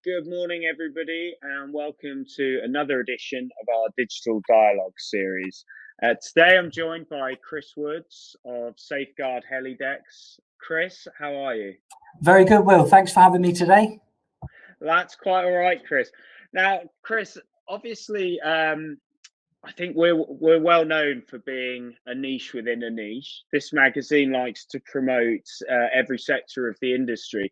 Good morning, everybody, and welcome to another edition of our Digital Dialogue series. Today, I'm joined by Chris Woods of Safeguard Helidex. Chris, how are you? Very good, Will. Thanks for having me today. That's quite all right, Chris. Now, Chris, obviously, I think we're well known for being a niche within a niche. This magazine likes to promote every sector of the industry.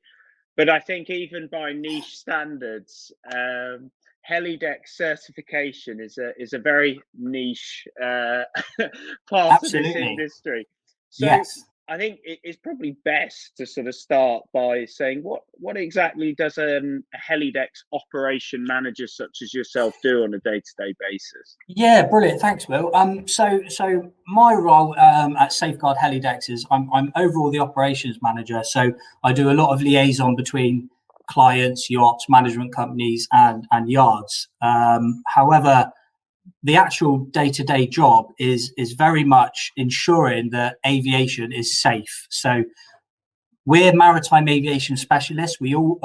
But I think even by niche standards, Helideck certification is a very niche part of this industry. So yes. I think it's probably best to sort of start by saying what exactly does a Helideck operation manager such as yourself do on a day-to-day basis? Yeah, brilliant. Thanks, Will. So my role at Safeguard Helidex is I'm overall the operations manager. So I do a lot of liaison between clients, yachts, management companies, and yards. However, the actual day-to-day job is very much ensuring that aviation is safe. So we're maritime aviation specialists. We all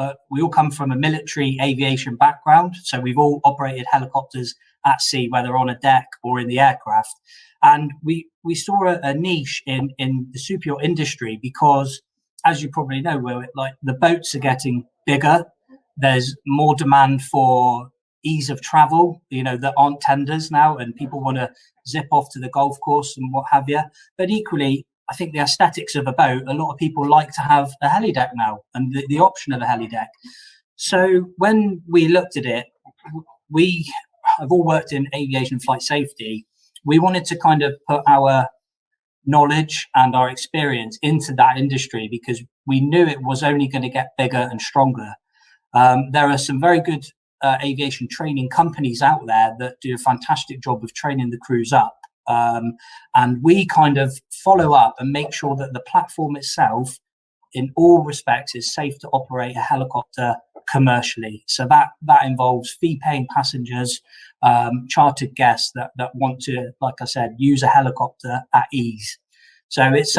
come from a military aviation background, so we've all operated helicopters at sea, whether on a deck or in the aircraft. And we saw a niche in the superyacht industry because, as you probably know, like the boats are getting bigger. There's more demand for ease of travel. There aren't tenders now, and people want to zip off to the golf course and what have you. But equally, I think the aesthetics of a boat, a lot of people like to have a helideck now and the option of a helideck. So when we looked at it, we have all worked in aviation flight safety. We wanted to kind of put our knowledge and our experience into that industry because we knew it was only going to get bigger and stronger. There are some very good aviation training companies out there that do a fantastic job of training the crews up. And we kind of follow up and make sure that the platform itself, in all respects, is safe to operate a helicopter commercially. So that involves fee-paying passengers, chartered guests that want to, like I said, use a helicopter at ease. So it's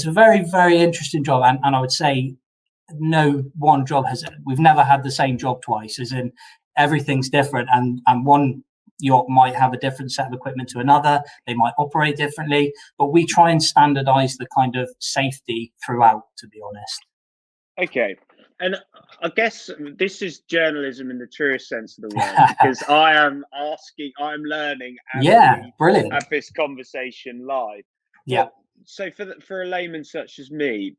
a very, very interesting job, and I would say no one job we've never had the same job twice, as in everything's different, and one yacht might have a different set of equipment to another. They might operate differently, but we try and standardize the kind of safety throughout, to be honest. Okay. And I guess this is journalism in the truest sense of the word, because I'm learning as we have this conversation live. Yeah. So for a layman such as me,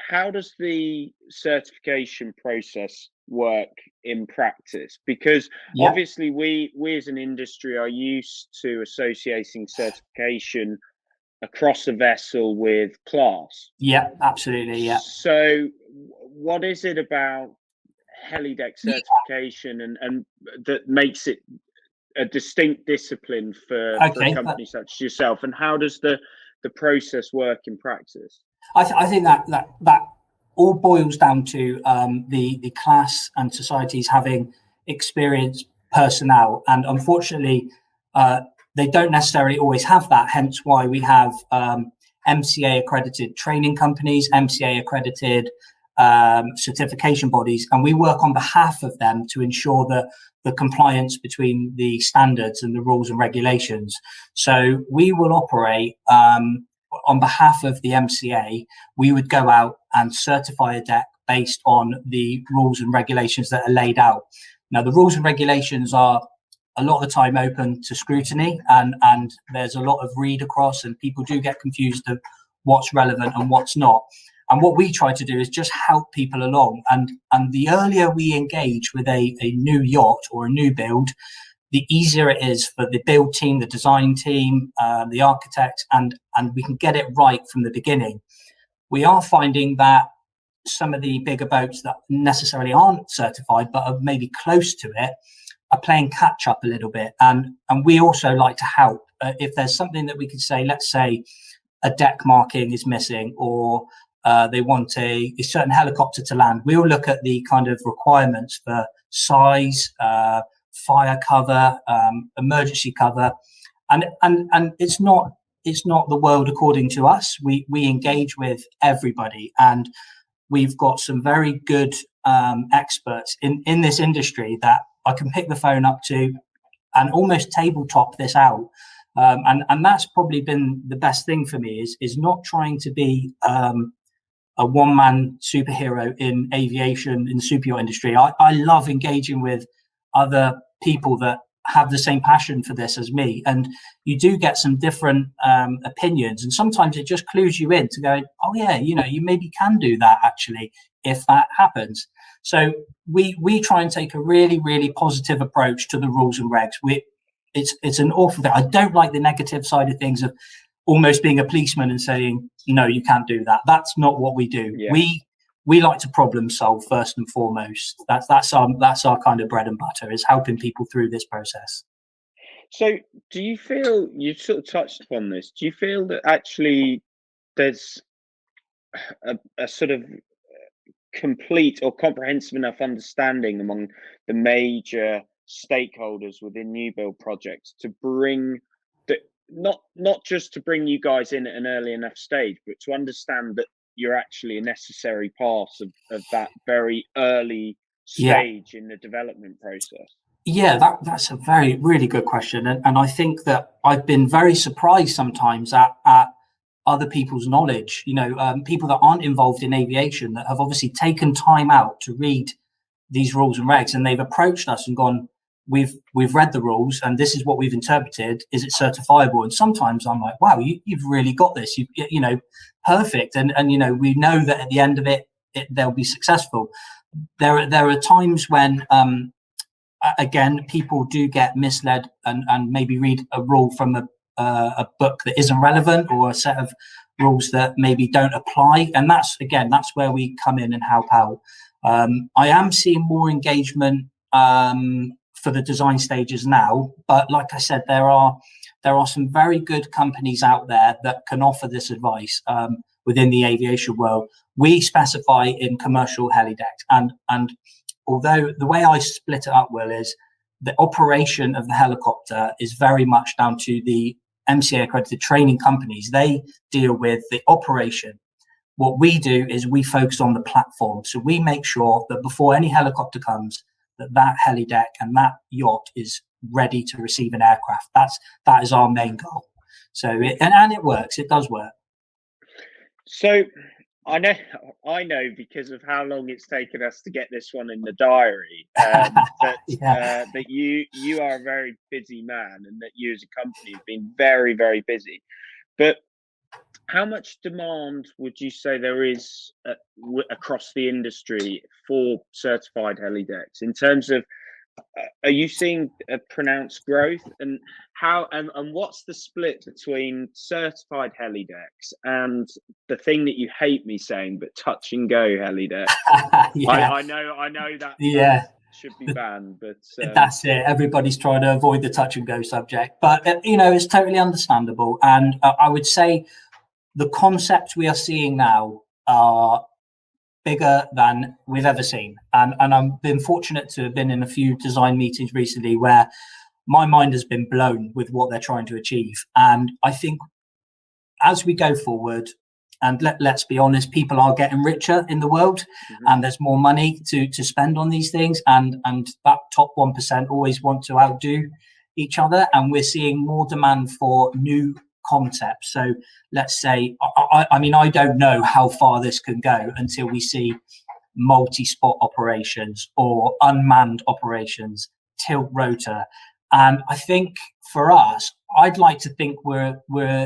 how does the certification process work in practice? Because obviously we as an industry are used to associating certification across a vessel with class. Yeah, absolutely. Yeah. So what is it about Helideck certification and that makes it a distinct discipline for a company such as yourself, and how does the process work in practice? I think that all boils down to the class and societies having experienced personnel, and unfortunately they don't necessarily always have that, hence why we have MCA accredited training companies, MCA accredited certification bodies, and we work on behalf of them to ensure that the compliance between the standards and the rules and regulations. So we will operate on behalf of the MCA. We would go out and certify a deck based on the rules and regulations that are laid out. Now, the rules and regulations are a lot of the time open to scrutiny, and there's a lot of read across, and people do get confused of what's relevant and what's not. And what we try to do is just help people along. And the earlier we engage with a new yacht or a new build, the easier it is for the build team, the design team, the architects, and we can get it right from the beginning. We are finding that some of the bigger boats that necessarily aren't certified but are maybe close to it are playing catch up a little bit. And we also like to help. If there's something that we could say, let's say a deck marking is missing, or they want a certain helicopter to land, we'll look at the kind of requirements for size, fire cover, emergency cover, and it's not the world according to us. We engage with everybody, and we've got some very good experts in this industry that I can pick the phone up to and almost tabletop this out. And that's probably been the best thing for me is not trying to be a one-man superhero in aviation, in the super yacht industry. I love engaging with other people that have the same passion for this as me, and you do get some different opinions, and sometimes it just clues you in to go, oh yeah, you maybe can do that actually if that happens. So we try and take a really, really positive approach to the rules and regs. It's an awful thing. I don't like the negative side of things, of almost being a policeman and saying, no, you can't do that. That's not what we do. Yeah. We like to problem solve first and foremost. That's our kind of bread and butter, is helping people through this process. So do you feel, you sort of touched upon this, do you feel that actually there's a sort of complete or comprehensive enough understanding among the major stakeholders within new build projects to bring the, not just to bring you guys in at an early enough stage, but to understand that you're actually a necessary part of that very early stage in the development process? Yeah, that's a really good question. And I think that I've been very surprised sometimes at other people's knowledge, people that aren't involved in aviation, that have obviously taken time out to read these rules and regs, and they've approached us and gone, we've read the rules and this is what we've interpreted. Is it certifiable? And sometimes I'm like, wow, you've really got this. Perfect. And we know that at the end of it they'll be successful. There are times when again, people do get misled and maybe read a rule from a book that isn't relevant, or a set of rules that maybe don't apply. And that's where we come in and help out. I am seeing more engagement for the design stages now, but like I said, there are some very good companies out there that can offer this advice within the aviation world. We specify in commercial helidecks, and although the way I split it up, Will, is the operation of the helicopter is very much down to the MCA accredited training companies. They deal with the operation. What we do is we focus on the platform. So we make sure that before any helicopter comes, that helideck and that yacht is ready to receive an aircraft. That is our main goal. So it works. It does work. So I know because of how long it's taken us to get this one in the diary, that you are a very busy man, and that you as a company have been very, very busy. But how much demand would you say there is across the industry for certified helidecks? In terms of, are you seeing a pronounced growth, and how and what's the split between certified helidecks and the thing that you hate me saying, but touch and go helideck? I know that should be banned, but that's it. Everybody's trying to avoid the touch and go subject, but it's totally understandable. And I would say the concepts we are seeing now are bigger than we've ever seen. And I've been fortunate to have been in a few design meetings recently where my mind has been blown with what they're trying to achieve. And I think as we go forward, and let's be honest, people are getting richer in the world, and there's more money to spend on these things. And that top 1% always want to outdo each other. And we're seeing more demand for new concepts. So let's say, I mean, I don't know how far this can go until we see multi-spot operations or unmanned operations, tilt rotor. And I think for us, I'd like to think we're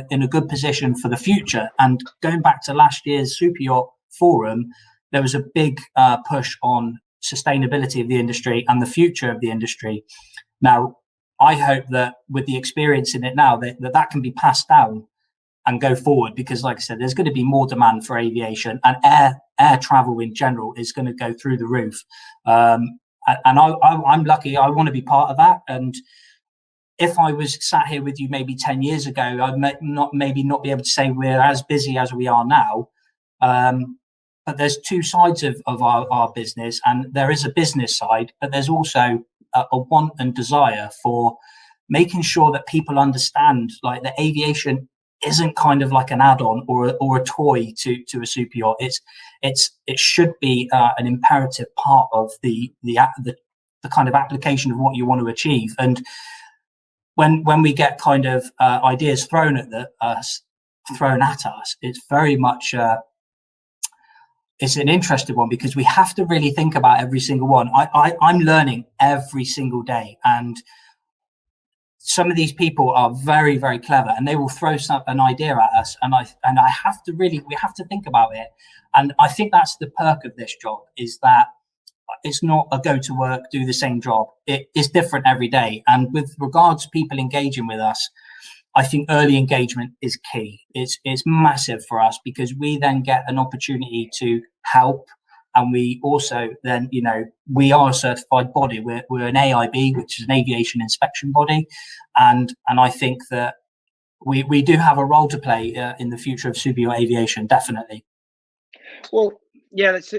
in a good position for the future. And going back to last year's Super Yacht Forum, there was a big push on sustainability of the industry and the future of the industry. Now, I hope that with the experience in it now, that can be passed down and go forward, because like I said, there's going to be more demand for aviation, and air travel in general is going to go through the roof. And I'm lucky. I want to be part of that. And if I was sat here with you maybe 10 years ago, I'd not be able to say we're as busy as we are now. But there's two sides of our business, and there is a business side, but there's also a want and desire for making sure that people understand, like, the aviation isn't kind of like an add-on or a toy to a super yacht. It should be an imperative part of the kind of application of what you want to achieve. And when we get kind of ideas thrown at us, it's very much it's an interesting one, because we have to really think about every single one. I'm learning every single day, and some of these people are very, very clever, and they will throw an idea at us, and we have to think about it. And I think that's the perk of this job, is that it's not a go to work, do the same job. It is different every day. And with regards to people engaging with us, I think early engagement is key. It's massive for us, because we then get an opportunity to help. And we also then, we are a certified body. We're an AIB, which is an aviation inspection body. And I think that we do have a role to play in the future of super yacht aviation, definitely. Well, yeah, it's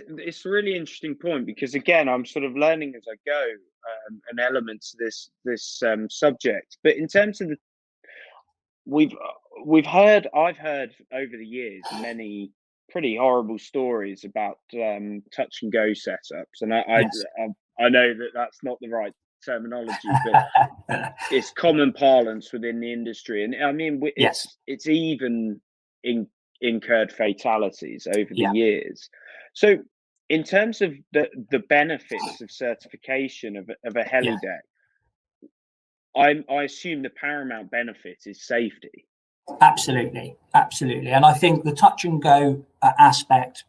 a really interesting point, because again, I'm sort of learning as I go, an element to this subject. But in terms of I've heard over the years many pretty horrible stories about touch and go setups, and I know that that's not the right terminology, but it's common parlance within the industry, and I mean it's even incurred fatalities over the years. So in terms of the benefits of certification of a helideck, I assume the paramount benefit is safety. Absolutely. And I think the touch and go aspect,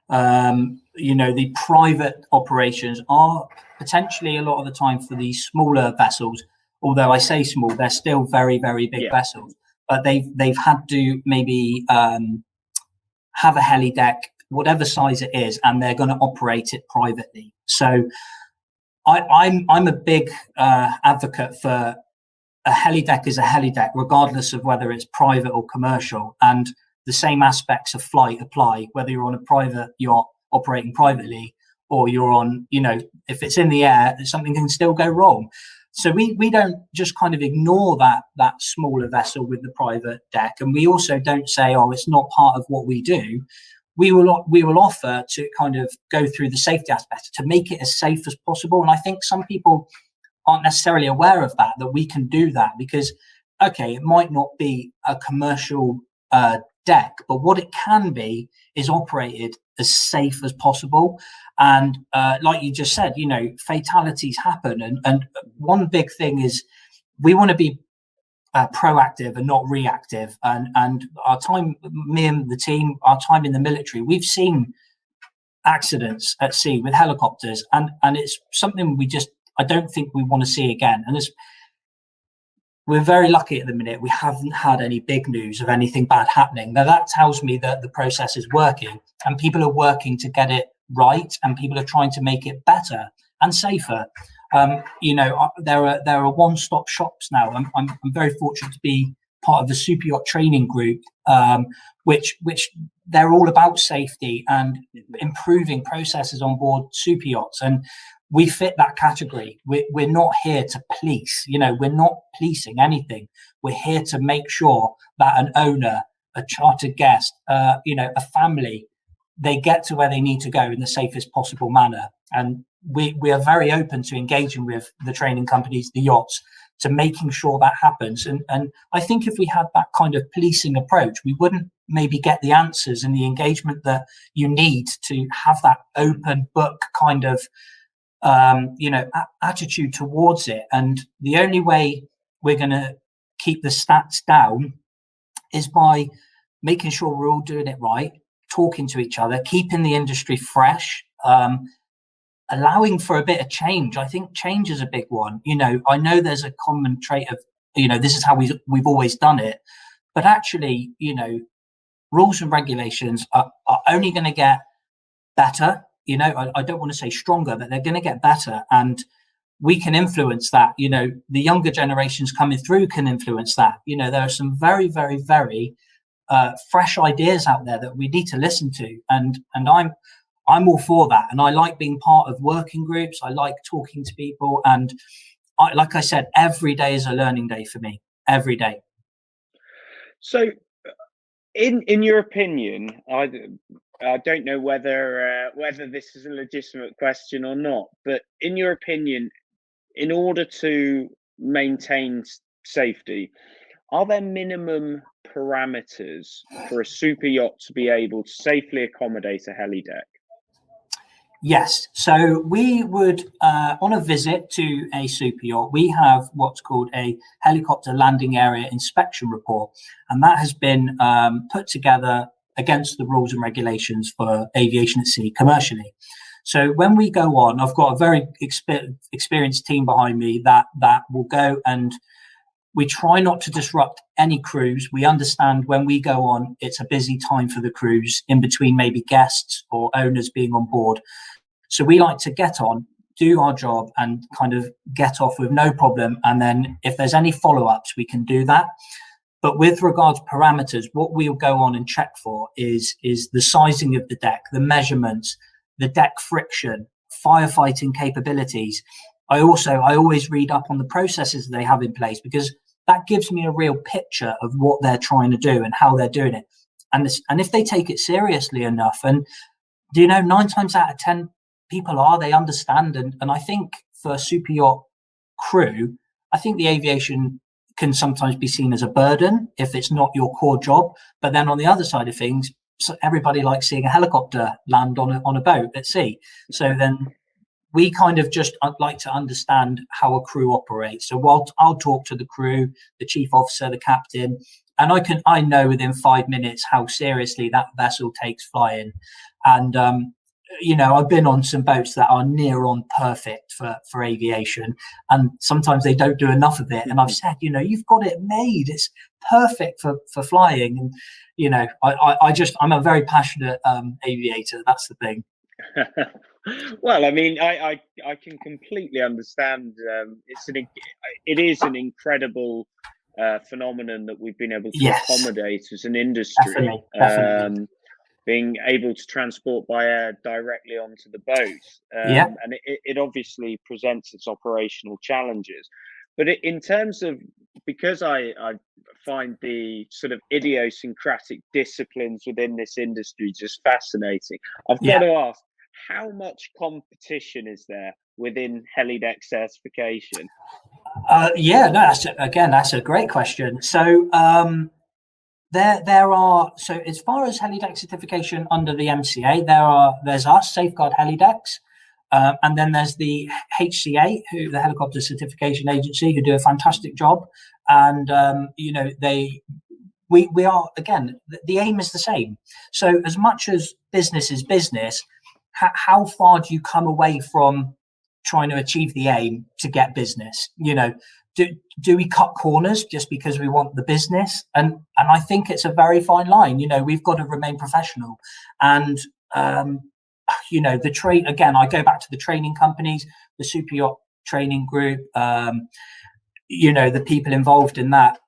the private operations are potentially a lot of the time for these smaller vessels. Although I say small, they're still very, very big vessels. But they've had to maybe have a helideck, whatever size it is, and they're going to operate it privately. So I'm a big advocate for a helideck is a helideck, regardless of whether it's private or commercial. And the same aspects of flight apply, whether you're on a private yacht operating privately, or you're on, if it's in the air, something can still go wrong. So we don't just kind of ignore that smaller vessel with the private deck. And we also don't say, oh, it's not part of what we do. We will offer to kind of go through the safety aspect to make it as safe as possible. And I think some people aren't necessarily aware of that we can do that, because, okay, it might not be a commercial deck, but what it can be is operated as safe as possible. And like you just said, fatalities happen. And one big thing is we want to be proactive and not reactive. And our time, me and the team, our time in the military, we've seen accidents at sea with helicopters, and it's something I don't think we want to see again. And we're very lucky at the minute. We haven't had any big news of anything bad happening. Now that tells me that the process is working, and people are working to get it right, and people are trying to make it better and safer. There are one-stop shops now. I'm very fortunate to be part of the super yacht training group, which they're all about safety and improving processes on board super yachts. And we fit that category. We're not here to police. We're not policing anything. We're here to make sure that an owner, a chartered guest, a family, they get to where they need to go in the safest possible manner. And we are very open to engaging with the training companies, the yachts, to making sure that happens. And I think if we had that kind of policing approach, we wouldn't maybe get the answers and the engagement that you need to have that open book kind of attitude towards it. And the only way we're going to keep the stats down is by making sure we're all doing it right, talking to each other, keeping the industry fresh, allowing for a bit of change. I think change is a big one. I know there's a common trait of, this is how we've always done it, but actually, rules and regulations are only going to get better. I don't want to say stronger, but they're going to get better, and we can influence that. The younger generations coming through can influence that. There are some very, very, very fresh ideas out there that we need to listen to, and I'm all for that. And I like being part of working groups. I like talking to people, and like I said, every day is a learning day for me. Every day. So In your opinion, I don't know whether this is a legitimate question or not, but in your opinion, in order to maintain safety, are there minimum parameters for a super yacht to be able to safely accommodate a helideck? Yes. So we would, on a visit to a super yacht, we have what's called a helicopter landing area inspection report. And that has been put together against the rules and regulations for aviation at sea commercially. So when we go on, I've got a very experienced team behind me that will go, and we try not to disrupt any cruise. We understand when we go on, it's a busy time for the cruise in between maybe guests or owners being on board. So we like to get on, do our job, and kind of get off with no problem. And then if there's any follow-ups, we can do that. But with regards to parameters, what we'll go on and check for is the sizing of the deck, the measurements, the deck friction, firefighting capabilities. I always read up on the processes they have in place, because that gives me a real picture of what they're trying to do and how they're doing it. And if they take it seriously enough, and 9 times out of 10 people they understand. And I think for a super yacht crew, I think the aviation can sometimes be seen as a burden if it's not your core job. But then on the other side of things, everybody likes seeing a helicopter land on a boat at sea. So then we kind of just like to understand how a crew operates. So while I'll talk to the crew, the chief officer, the captain, and I know within 5 minutes how seriously that vessel takes flying. And I've been on some boats that are near on perfect for aviation, and sometimes they don't do enough of it. And I've said, you've got it made. It's perfect for flying. And I'm a very passionate aviator. That's the thing. Well, I mean, I can completely understand. It is an incredible phenomenon that we've been able to accommodate as an industry. Definitely. Being able to transport by air directly onto the boat, and it obviously presents its operational challenges. But in terms of, because I find the sort of idiosyncratic disciplines within this industry just fascinating, I've got to ask, how much competition is there within helideck certification? That's a great question. So there are, so as far as helideck certification under the MCA, there's us, Safeguard Helidecks, and then there's the HCA, the Helicopter Certification Agency, who do a fantastic job. And we are, again, the aim is the same. So as much as business is business, how far do you come away from trying to achieve the aim to get business? Do we cut corners just because we want the business? And I think it's a very fine line. We've got to remain professional. And the train, again, I go back to the training companies, the super yacht training group, the people involved in that.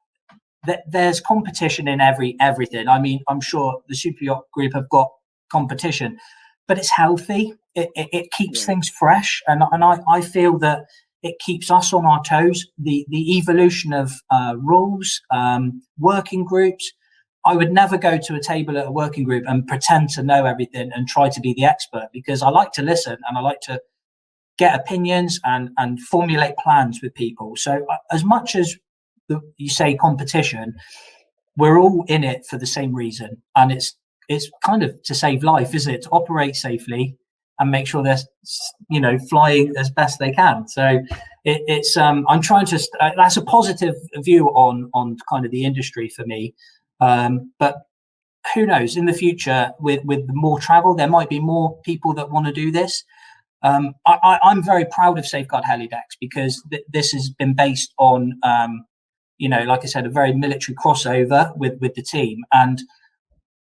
There's competition in everything. I mean, I'm sure the super yacht group have got competition, but it's healthy. It keeps things fresh, and I feel that it keeps us on our toes. The evolution of rules, working groups. I would never go to a table at a working group and pretend to know everything and try to be the expert, because I like to listen and I like to get opinions and formulate plans with people. So as much as you say competition, we're all in it for the same reason, and it's kind of to save life, isn't it? To operate safely and make sure they're flying as best they can. So it's I'm trying to that's a positive view on kind of the industry for me. But who knows, in the future with more travel, there might be more people that want to do this. I'm very proud of Safeguard Helidecks, because this has been based on like I said, a very military crossover with the team. And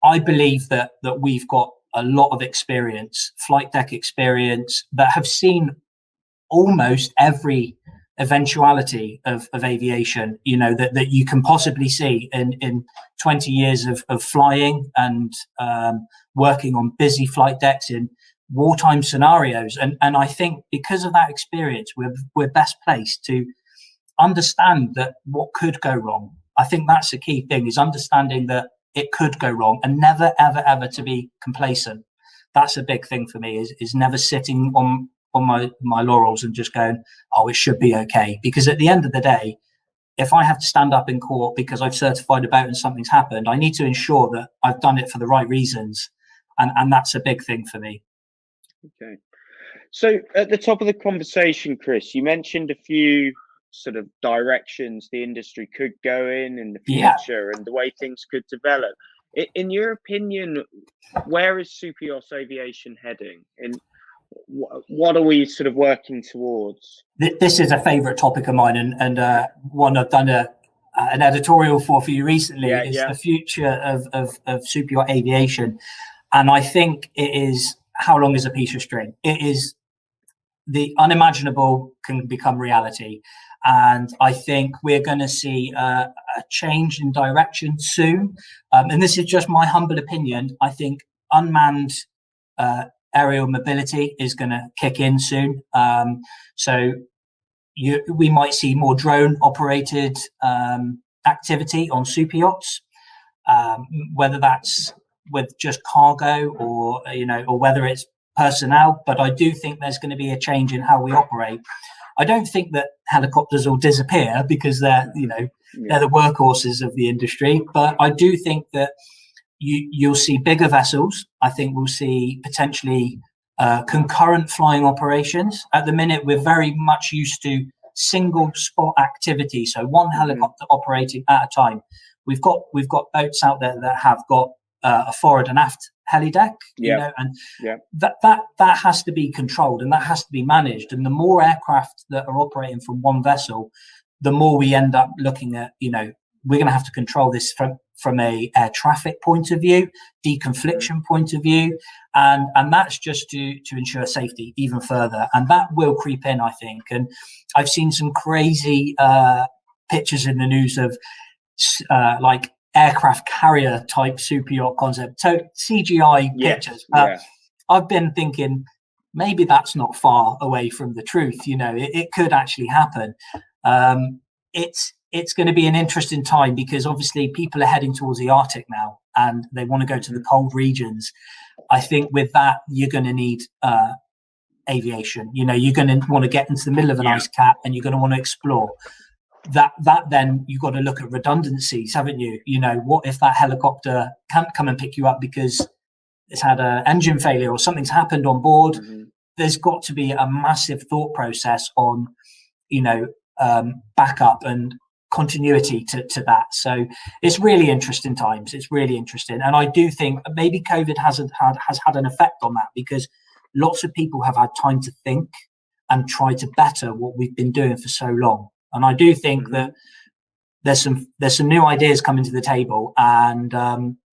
I believe that we've got a lot of experience, flight deck experience, that have seen almost every eventuality of aviation, that you can possibly see in 20 years of flying and working on busy flight decks in wartime scenarios. And I think because of that experience, we're best placed to understand that what could go wrong. I think that's the key thing, is understanding that it could go wrong, and never, ever, ever to be complacent. That's a big thing for me, is never sitting on my laurels and just going, oh, it should be okay. Because at the end of the day, if I have to stand up in court because I've certified a boat and something's happened, I need to ensure that I've done it for the right reasons. And that's a big thing for me. Okay. So at the top of the conversation, Chris, you mentioned a few sort of directions the industry could go in the future, and the way things could develop. In your opinion, where is super yacht aviation heading? And what are we sort of working towards? This is a favorite topic of mine, and one I've done an editorial for you recently. The future of super yacht aviation. And I think it is, how long is a piece of string? It is, the unimaginable can become reality. And I think we're going to see a change in direction soon. And this is just my humble opinion. I think unmanned aerial mobility is going to kick in soon. So we might see more drone operated activity on super yachts, whether that's with just cargo or whether it's personnel. But I do think there's going to be a change in how we operate. I don't think that helicopters will disappear, because they're the workhorses of the industry. But I do think that you'll see bigger vessels. I think we'll see potentially concurrent flying operations. At the minute, we're very much used to single spot activity, so one helicopter operating at a time. We've got boats out there that have got a forward and aft helideck, that has to be controlled and that has to be managed. And the more aircraft that are operating from one vessel, the more we end up looking at, we're going to have to control this from a air traffic point of view, deconfliction point of view, and that's just to ensure safety even further. And that will creep in, I think. And I've seen some crazy pictures in the news of like aircraft carrier type super yacht concept, so CGI pictures. I've been thinking maybe that's not far away from the truth. It could actually happen. It's going to be an interesting time, because obviously people are heading towards the Arctic now and they want to go to the cold regions. I think with that, you're going to need aviation. You're going to want to get into the middle of an ice cap, and you're going to want to explore. That then you've got to look at redundancies, haven't you? What if that helicopter can't come and pick you up because it's had an engine failure or something's happened on board? There's got to be a massive thought process on, backup and continuity to that. So it's really interesting times. It's really interesting. And I do think maybe COVID has had an effect on that, because lots of people have had time to think and try to better what we've been doing for so long. And I do think that there's some new ideas coming to the table. And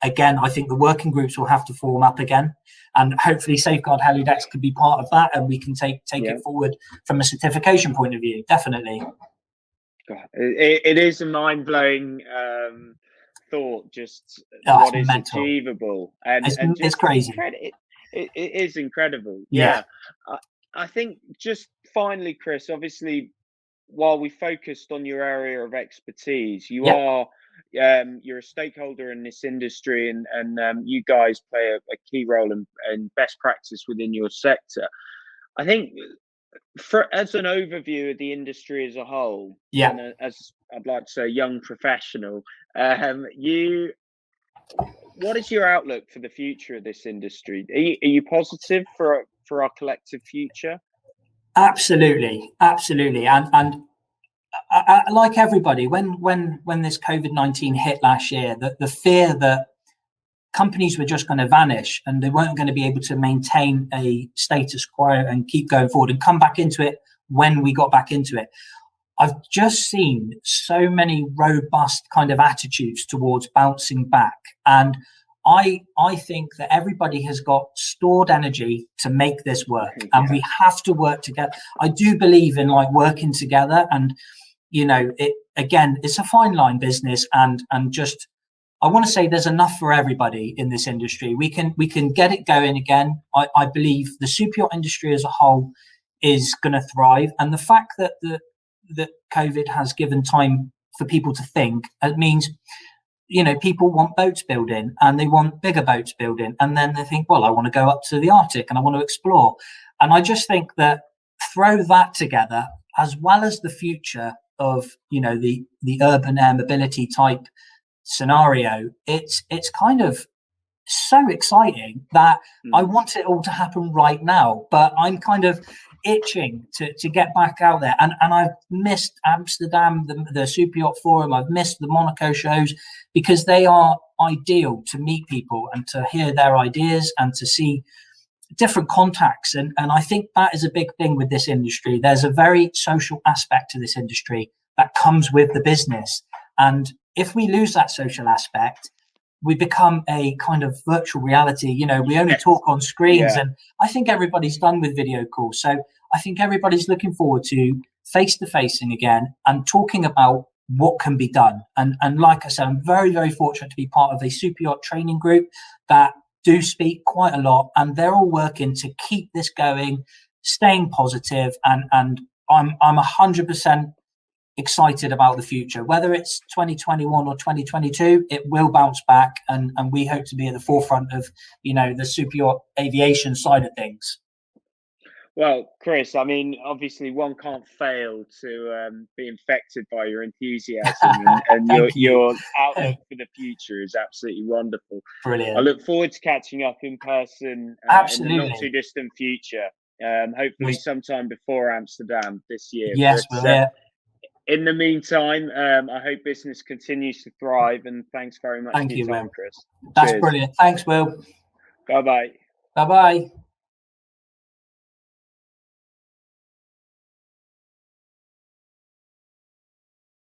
again, I think the working groups will have to form up again. And hopefully Safeguard Helidex could be part of that, and we can take it forward from a certification point of view. Definitely. God, it is a mind-blowing thought, just what is mental. Achievable. And it's crazy. It is incredible. I think just finally, Chris, obviously, while we focused on your area of expertise, you are you're a stakeholder in this industry, and you guys play a key role in best practice within your sector. I think as an overview of the industry as a whole, and as I'd like to say, young professional, what is your outlook for the future of this industry? Are you positive for our collective future? Absolutely. And I, like everybody, when this COVID-19 hit last year, the fear that companies were just going to vanish and they weren't going to be able to maintain a status quo and keep going forward and come back into it when we got back into it. I've just seen so many robust kind of attitudes towards bouncing back. And I think that everybody has got stored energy to make this work, and we have to work together. I do believe in working together, and it's a fine line business, and just I want to say there's enough for everybody in this industry. We can get it going again. I believe the super yacht industry as a whole is going to thrive, and the fact that COVID has given time for people to think, it means people want boats building and they want bigger boats building. And then they think, well, I want to go up to the Arctic and I want to explore. And I just think that throw that together, as well as the future of, the urban air mobility type scenario, it's kind of so exciting that I want it all to happen right now. But I'm kind of itching to get back out there, and I've missed Amsterdam, the Super Yacht Forum. I've missed the Monaco shows, because they are ideal to meet people and to hear their ideas and to see different contacts. And I think that is a big thing with this industry. There's a very social aspect to this industry that comes with the business, and if we lose that social aspect, we become a kind of virtual reality. We only talk on screens, and I think everybody's done with video calls. So I think everybody's looking forward to face-to-facing again and talking about what can be done. And like I said, I'm very, very fortunate to be part of a super yacht training group that do speak quite a lot, and they're all working to keep this going, staying positive, and I'm 100% excited about the future. Whether it's 2021 or 2022, it will bounce back, and we hope to be at the forefront of the super yacht aviation side of things. Well, Chris, I mean, obviously one can't fail to be infected by your enthusiasm, and your outlook for the future is absolutely wonderful. Brilliant. I look forward to catching up in person in the not too distant future, hopefully sometime before Amsterdam this year. Yes, in the meantime, I hope business continues to thrive, and thanks very much for your time, Chris. That's brilliant. Thanks, Will. Bye-bye. Bye-bye.